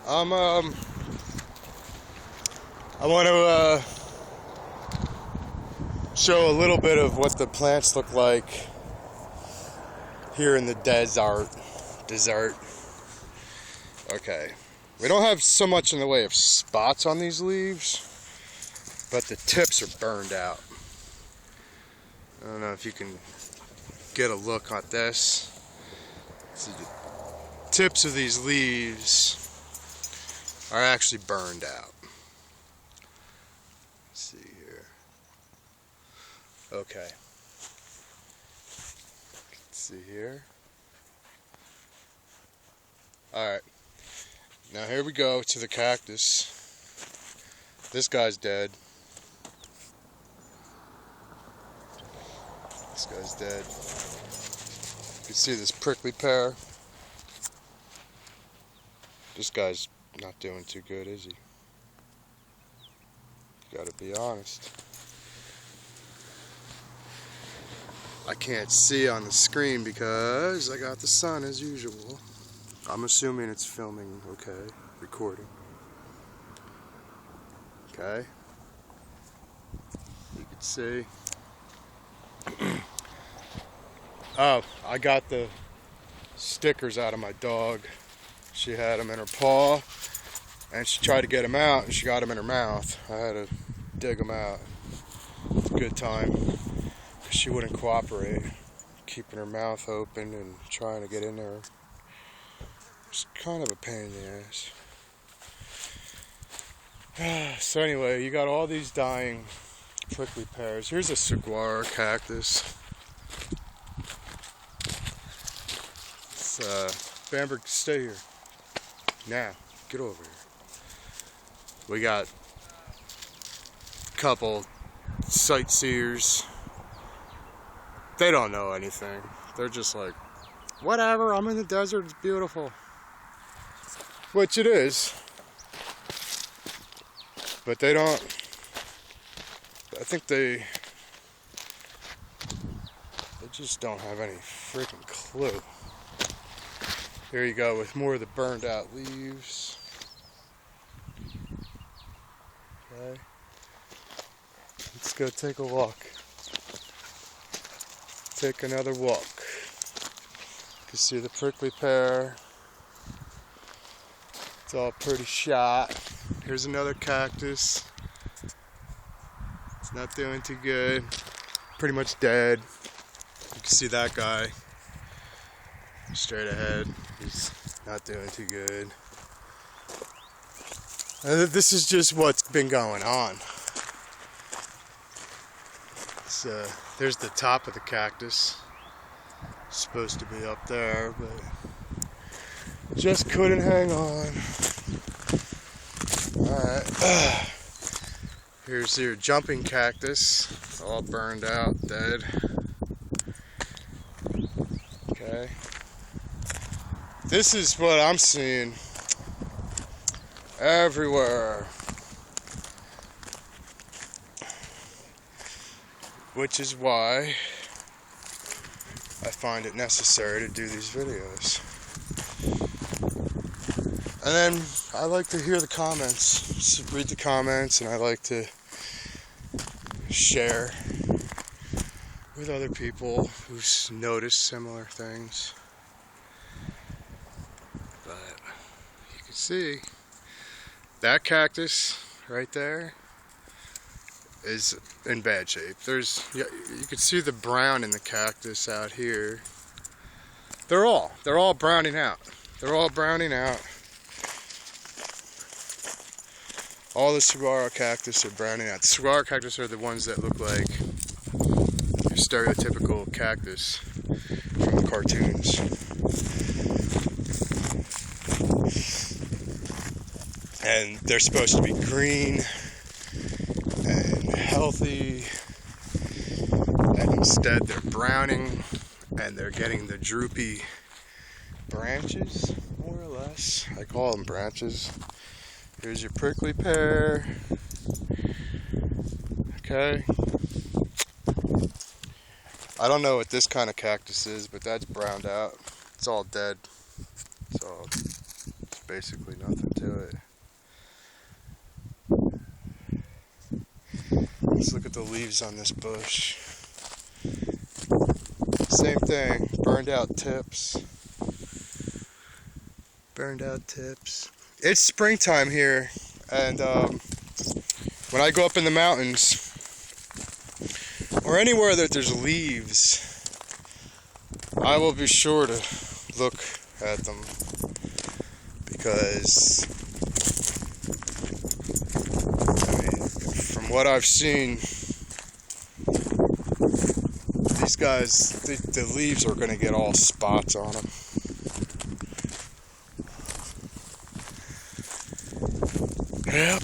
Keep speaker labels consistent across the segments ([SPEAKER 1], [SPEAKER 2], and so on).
[SPEAKER 1] I'm I want to show a little bit of what the plants look like here in the desert. Okay, we don't have so much in the way of spots on these leaves, but the tips are burned out. I don't know if you can get a look at this. See, the tips of these leaves are actually burned out. Let's see here. Okay. Let's see here. Alright. Now here we go to the cactus. This guy's dead. This guy's dead. You can see this prickly pear. This guy's not doing too good, is he? Gotta be honest. I can't see on the screen because I got the sun as usual. I'm assuming it's filming okay, recording. Okay. You can see. Oh, I got the stickers out of my dog. She had them in her paw, and she tried to get them out, and she got them in her mouth. I had to dig them out. It's a good time, because she wouldn't cooperate, keeping her mouth open and trying to get in there. It's kind of a pain in the ass. So anyway, you got all these dying prickly pears. Here's a saguaro cactus. Bamberg, stay here. Now, get over here. We got a couple sightseers. They don't know anything. They're just like, whatever, I'm in the desert, it's beautiful. Which it is. But they don't, I think they just don't have any freaking clue. Here you go with more of the burned out leaves. Okay. Let's go take a walk. Take another walk. You can see the prickly pear. It's all pretty shot. Here's another cactus. It's not doing too good. Pretty much dead. You can see that guy. Straight ahead. He's not doing too good. This is just what's been going on. There's the top of the cactus. It's supposed to be up there, but just couldn't hang on. Alright. Here's your jumping cactus. All burned out, dead. Okay. This is what I'm seeing everywhere, which is why I find it necessary to do these videos. And then I like to hear the comments, read the comments, and I like to share with other people who notice similar things. But you can see that cactus right there is in bad shape. You can see the brown in the cactus out here. They're all browning out. They're all browning out. All the saguaro cactus are browning out. The saguaro cactus are the ones that look like your stereotypical cactus from the cartoons. And they're supposed to be green and healthy, and instead they're browning and they're getting the droopy branches, more or less. I call them branches. Here's your prickly pear. Okay. I don't know what this kind of cactus is, but that's browned out. It's all dead. So There's basically nothing to it. Let's look at the leaves on this bush. Same thing, burned out tips. Burned out tips. It's springtime here, and when I go up in the mountains, or anywhere that there's leaves, I will be sure to look at them, because from what I've seen, these guys, the leaves are going to get all spots on them. Yep,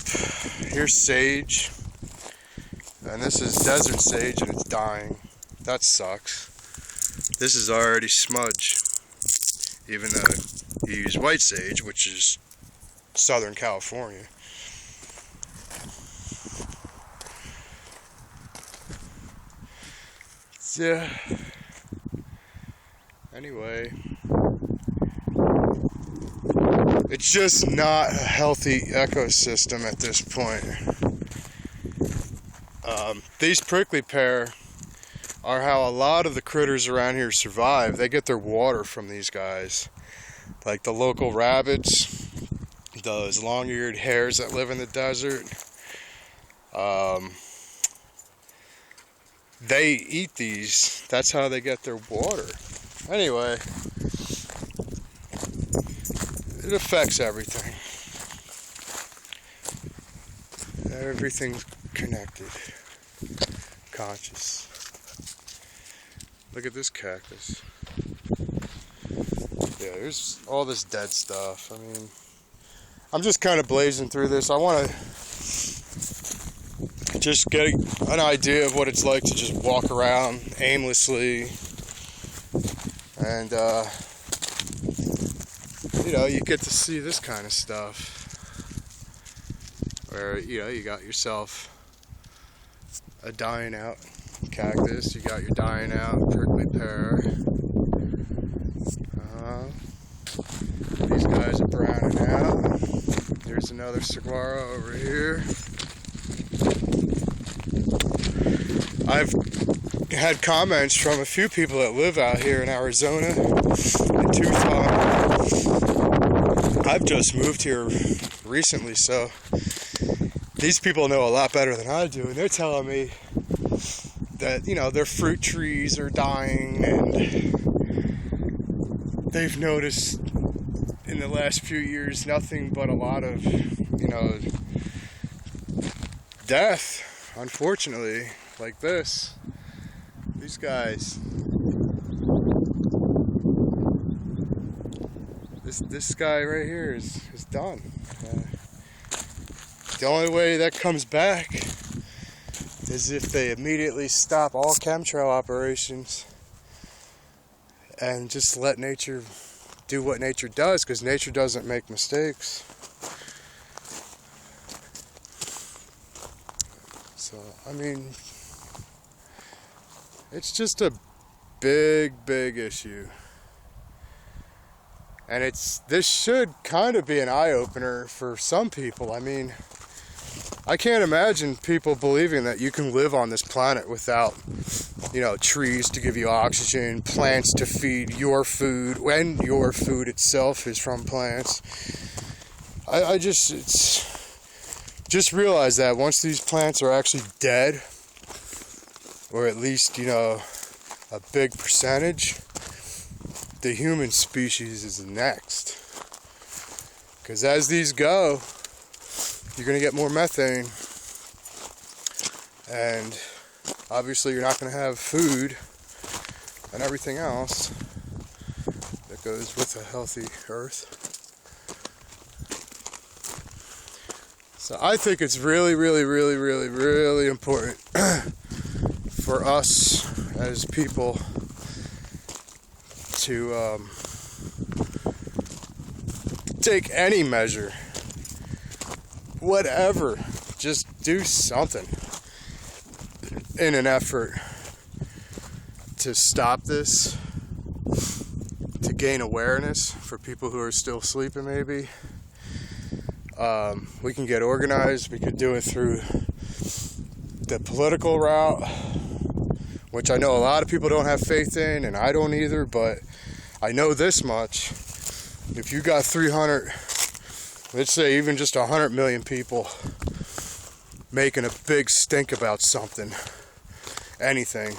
[SPEAKER 1] here's sage, and this is desert sage, and it's dying. That sucks. This is already smudge, even though you use white sage, which is Southern California. Yeah. Anyway, it's just not a healthy ecosystem at this point. These prickly pear are how a lot of the critters around here survive. They get their water from these guys, like the local rabbits, those long-eared hares that live in the desert. They eat these. That's how they get their water. Anyway, it affects everything. Everything's connected. Conscious. Look at this cactus. Yeah, there's all this dead stuff. I mean, I'm just kind of blazing through this. I want to just get an idea of what it's like to just walk around aimlessly, and you know, you get to see this kind of stuff where, you know, you got yourself a dying out cactus, you got your dying out prickly pear. These guys are browning out. There's another saguaro over here. I've had comments from a few people that live out here in Arizona, in Tucson. I've just moved here recently, so these people know a lot better than I do, and they're telling me that, you know, their fruit trees are dying, and they've noticed in the last few years nothing but a lot of, you know, death, unfortunately, like this. These guys. This guy right here is done. The only way that comes back is if they immediately stop all chemtrail operations and just let nature do what nature does, because nature doesn't make mistakes. So, I mean, it's just a big issue. And this should kind of be an eye-opener for some people. I mean, I can't imagine people believing that you can live on this planet without, you know, trees to give you oxygen, plants to feed your food, when your food itself is from plants. I just realize that once these plants are actually dead, or at least, you know, a big percentage, the human species is next. Because as these go, you're going to get more methane, and obviously you're not going to have food and everything else that goes with a healthy earth. So I think it's really important for us as people to take any measure, whatever, just do something in an effort to stop this, to gain awareness for people who are still sleeping, maybe. We can get organized. We could do it through the political route, which I know a lot of people don't have faith in, and I don't either, but I know this much. If you got 300, let's say even just 100 million people making a big stink about something, anything,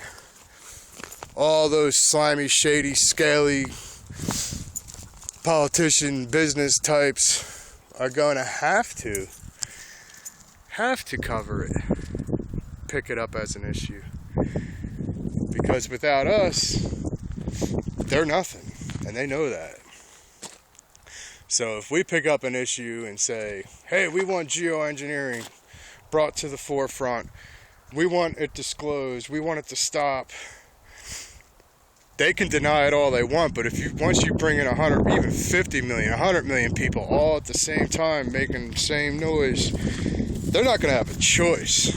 [SPEAKER 1] all those slimy, shady, scaly politician business types are going to have to cover it, pick it up as an issue, because without us, they're nothing, and they know that. So if we pick up an issue and say, hey, we want geoengineering brought to the forefront, we want it disclosed, we want it to stop, they can deny it all they want, but once you bring in 100, even 50 million, 100 million people all at the same time making the same noise, they're not going to have a choice.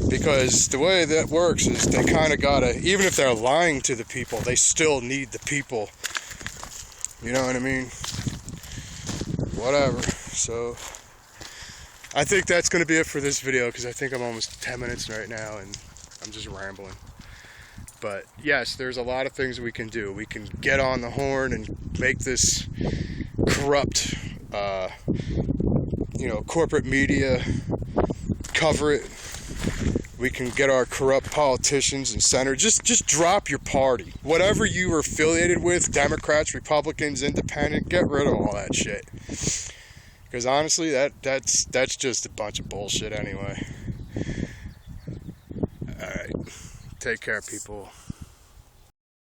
[SPEAKER 1] Because the way that works is they kind of gotta, even if they're lying to the people, they still need the people. You know what I mean? Whatever. So I think that's going to be it for this video, because I think I'm almost 10 minutes right now and I'm just rambling. But yes, there's a lot of things we can do. We can get on the horn and make this corrupt, corporate media cover it. We can get our corrupt politicians and senators. Just drop your party. Whatever you are affiliated with, Democrats, Republicans, Independent, get rid of all that shit. Because honestly, that's just a bunch of bullshit anyway. Alright. Take care, people.